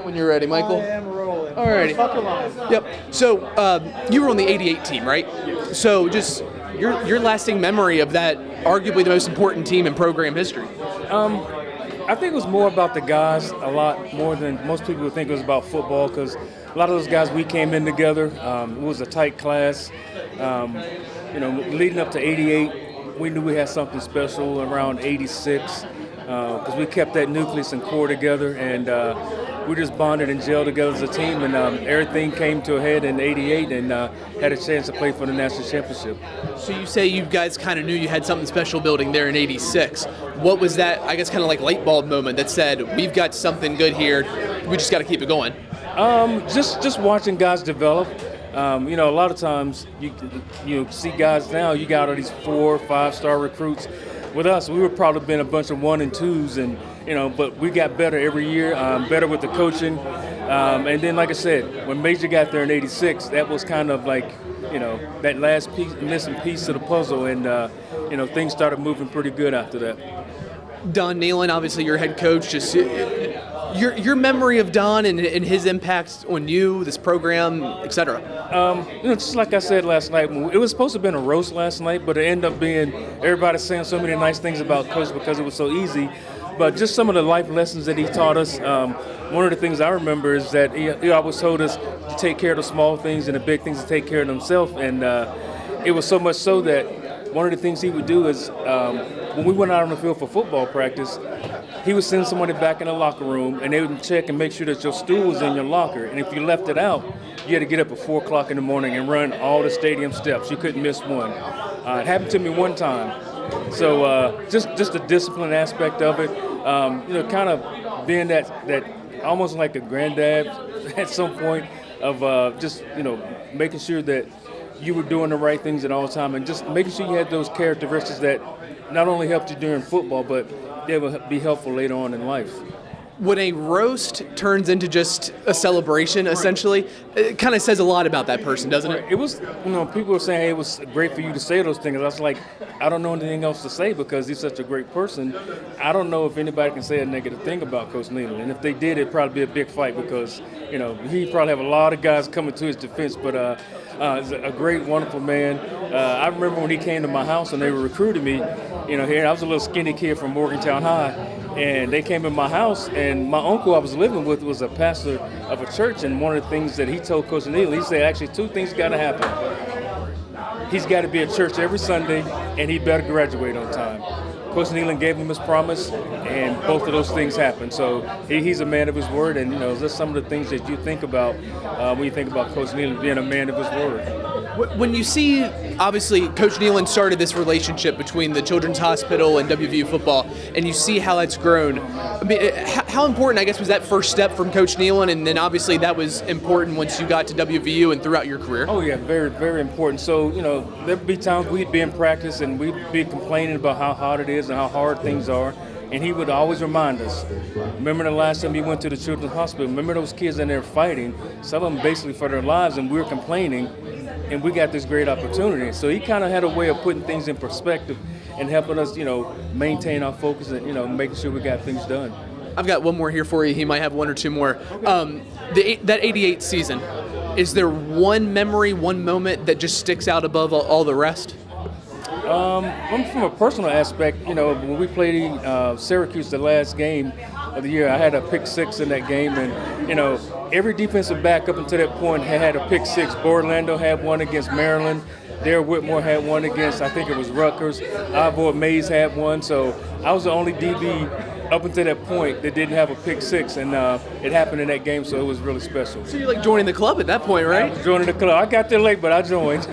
When you're ready, Michael. I am rolling. All righty. Yep. So you were on the '88 team, right? So just your lasting memory of that, arguably the most important team in program history. I think it was more about the guys, a lot more than most people would think it was about football, because a lot of those guys, we came in together. It was a tight class. Leading up to '88, we knew we had something special around '86, because we kept that nucleus and core together, and we just bonded and gelled together as a team, and everything came to a head in '88, and had a chance to play for the national championship. So you say you guys kind of knew you had something special building there in '86. What was that, I guess, kind of like light bulb moment that said, we've got something good here, we just got to keep it going? Just watching guys develop. A lot of times you see guys now, you got all these 4- or 5-star recruits. With us, we would probably been a bunch of 1 and 2s, and but we got better every year, better with the coaching. And then, like I said, when Major got there in '86, that was kind of like, that last missing piece of the puzzle, and things started moving pretty good after that. Don Nehlen, obviously your head coach, just your memory of Don and his impact on you, this program, etc. Just like I said last night, it was supposed to have been a roast last night, but it ended up being everybody saying so many nice things about Coach because it was so easy. But just some of the life lessons that he taught us. One of the things I remember is that he always told us to take care of the small things and the big things to take care of themselves. And it was so much so that one of the things he would do is when we went out on the field for football practice, he would send somebody back in the locker room, and they would check and make sure that your stool was in your locker. And if you left it out, you had to get up at 4 o'clock in the morning and run all the stadium steps. You couldn't miss one. It happened to me one time. So just the discipline aspect of it, kind of being that almost like a granddad at some point of just making sure that you were doing the right things at all time, and just making sure you had those characteristics that not only helped you during football, but they will be helpful later on in life. When a roast turns into just a celebration, essentially, it kind of says a lot about that person, doesn't it? It was, people were saying, hey, it was great for you to say those things. I was like, I don't know anything else to say because he's such a great person. I don't know if anybody can say a negative thing about Coach Nehlen. And if they did, it'd probably be a big fight because, he'd probably have a lot of guys coming to his defense. But he's a great, wonderful man. I remember when he came to my house and they were recruiting me, here I was a little skinny kid from Morgantown High. And they came in my house, and my uncle I was living with was a pastor of a church, and one of the things that he told Coach Nehlen, he said, actually, 2 things got to happen. He's got to be at church every Sunday, and he better graduate on time. Coach Nehlen gave him his promise, and both of those things happened. So he's a man of his word, and that's some of the things that you think about when you think about Coach Nehlen being a man of his word. When you see, obviously, Coach Nehlen started this relationship between the Children's Hospital and WVU football, and you see how that's grown. I mean, how important, I guess, was that first step from Coach Nehlen, and then obviously that was important once you got to WVU and throughout your career? Oh, yeah, very, very important. So, there'd be times we'd be in practice and we'd be complaining about how hard it is and how hard things are. And he would always remind us, remember the last time you went to the Children's Hospital, remember those kids in there fighting, some of them basically for their lives, and we were complaining, and we got this great opportunity. So he kind of had a way of putting things in perspective and helping us, maintain our focus and, making sure we got things done. I've got one more here for you. He might have 1 or 2 more. That '88 season, is there one memory, one moment that just sticks out above all the rest? From a personal aspect, when we played Syracuse the last game of the year, I had a pick 6 in that game, and every defensive back up until that point had a pick 6. Orlando had one against Maryland. Darryl Whitmore had one against, I think it was Rutgers. Ivor Mays had one, so I was the only DB up until that point that didn't have a pick 6, and it happened in that game, so it was really special. So you're like joining the club at that point, right? I was joining the club. I got there late, but I joined.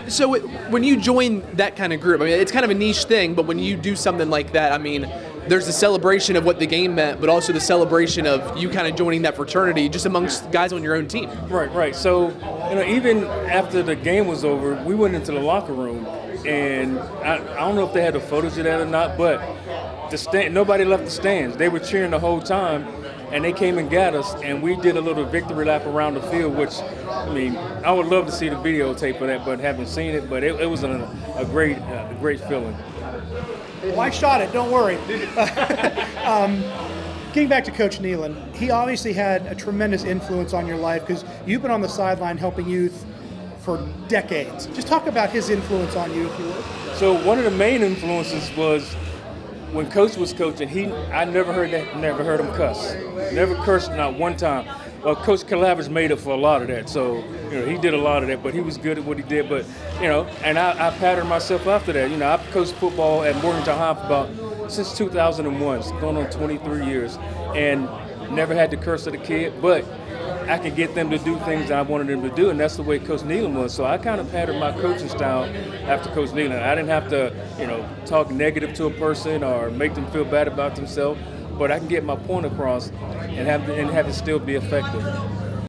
So when you join that kind of group, I mean, it's kind of a niche thing, but when you do something like that, I mean, there's a celebration of what the game meant, but also the celebration of you kind of joining that fraternity just amongst guys on your own team. Right. So, even after the game was over, we went into the locker room, and I don't know if they had the footage of that or not, but nobody left the stands. They were cheering the whole time, and they came and got us, and we did a little victory lap around the field, which, I would love to see the videotape of that, but haven't seen it. But it was a great feeling. Well, I shot it. Don't worry. Getting back to Coach Nehlen, he obviously had a tremendous influence on your life because you've been on the sideline helping youth for decades. Just talk about his influence on you, if you would. So one of the main influences was when Coach was coaching. I never heard him cuss. Never cursed, not one time. Coach Calavers made up for a lot of that. So he did a lot of that, but he was good at what he did. But and I patterned myself after that. I've coached football at Morgantown High since 2001, it's going on 23 years, and never had to curse at a kid, but I could get them to do things that I wanted them to do, and that's the way Coach Nehlen was. So I kind of patterned my coaching style after Coach Nehlen. I didn't have to, talk negative to a person or make them feel bad about themselves, but I can get my point across and have it still be effective.